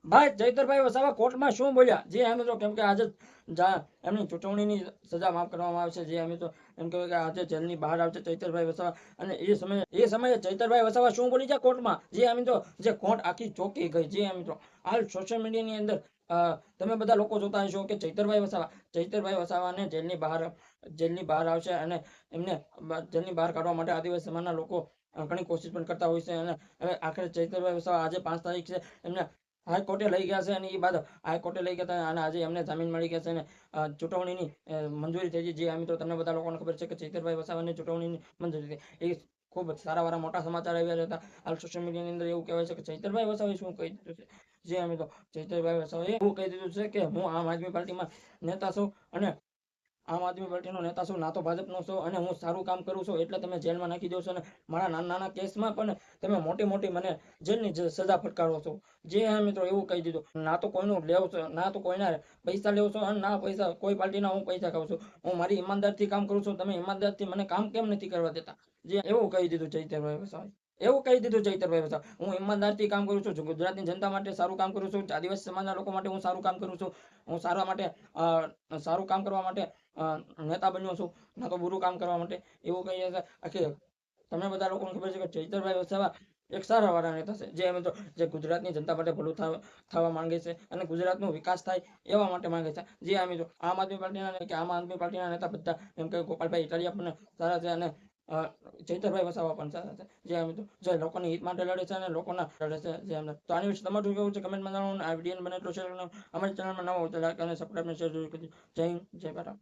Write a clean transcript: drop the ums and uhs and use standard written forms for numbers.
ભાઈ ચૈતરભાઈ વસાવા કોર્ટમાં શું બોલ્યા જે અમે તો કેમ કે આજે એમની ચૂંટણીની સજા માફ કરવામાં આવશે જે અમે તો એમ કહેવાય કે આજે જેલની બહાર આવશે ચૈતરભાઈ વસાવા અને એ સમયે ચૈતરભાઈ વસાવા શું બોલી છે કોર્ટમાં જે અમે તો જે કોર્ટ આખી ચોકી ગઈ જે અમે તો હાલ સોશિયલ મીડિયાની અંદર તમે બધા લોકો જોતા હશો કે ચૈતરભાઈ વસાવાને જેલની બહાર આવશે અને એમને જેલની બહાર કાઢવા માટે આદિવાસી સમાજના લોકો ઘણી કોશિશ પણ કરતા હોય છે અને હવે આખરે ચૈતરભાઈ વસાવા આજે 5 તારીખ છે એમને હાઈકોર્ટે લઈ ગયા છે અને એ બાદ હાઈકોર્ટે લઈ ગયા હતા અને આજે એમને જામીન મળી ગયા છે અને ચૂંટણીની મંજૂરી થઈ છે જે આમ તો તમને બધા લોકોને ખબર છે કે ચૈતરભાઈ વસાવાની ચૂંટણીની મંજૂરી થઈ એ ખૂબ સારા વાળા મોટા સમાચાર આવ્યા હતા હાલ સોશિયલ મીડિયાની અંદર એવું કહેવાય છે કે ચૈતરભાઈ વસાવે શું કહી દીધું છે જે અમે તો ચૈતરભાઈ વસાવે એવું કહી દીધું છે કે હું આમ આદમી પાર્ટીમાં નેતા છું અને આમ આદમી પાર્ટીનો નેતા છું ના તો ભાજપનો છું અને હું સારું કામ કરું છું એટલે તમે જેલમાં નાખી દો છો અને મારા નાના નાના કેસમાં પણ તમે મોટી મોટી મને જેલની સજા ફટકારો છો જે મિત્રો એવું કહી દીધું ના તો કોઈનું લેવ છો ના તો કોઈના પૈસા લેવ છો અને ના પૈસા કોઈ પાર્ટીના હું પૈસા ખાઉં છું હું મારી ઈમાનદારથી કામ કરું છું તમે ઈમાનદારથી મને કામ કેમ નથી કરવા દેતા જે એવું કહી દીધું ચૈતરભાઈ વસાવાએ એવું કહી દીધું ચૈતરભાઈ વસાવા હું ઈમાનદારથી કામ કરું છું ગુજરાતની જનતા માટે સારું કામ કરું છું આદિવાસી સમાજના લોકો માટે હું સારું કામ કરું છું હું સારા માટે સારું કામ કરવા માટે નેતા બન્યો છું ના તો બુરું કામ કરવા માટે એવું કહીએ છે આખી તમને બધા લોકોને ખબર છે કે ચૈતરભાઈ વસાવા એક સારા વાળા નેતા છે જે અમે તો જે ગુજરાતની જનતા માટે ભલું થવા માંગે છે અને ગુજરાતનો વિકાસ થાય એવા માટે માંગે છે જે અમે તો આમ આદમી પાર્ટીના નેતા બધા એમ કે ગોપાલભાઈ ઇટાલિયા પણ સારા છે અને ચૈતરભાઈ વસાવા પણ સારા છે જે અમે તો જે લોકોની હિત માટે લડે છે અને લોકોના લડે છે જે અમને તો આની વિશે તમારું કેવું છે કમેન્ટમાં જણાવો આ વિડીયો બને એટલો શેર કરો અમારી ચેનલમાં નવો હોય તો લાઈક અને સબસ્ક્રાઈબ અને શેર જરૂર કરજો જય હિન્દ જય ભારત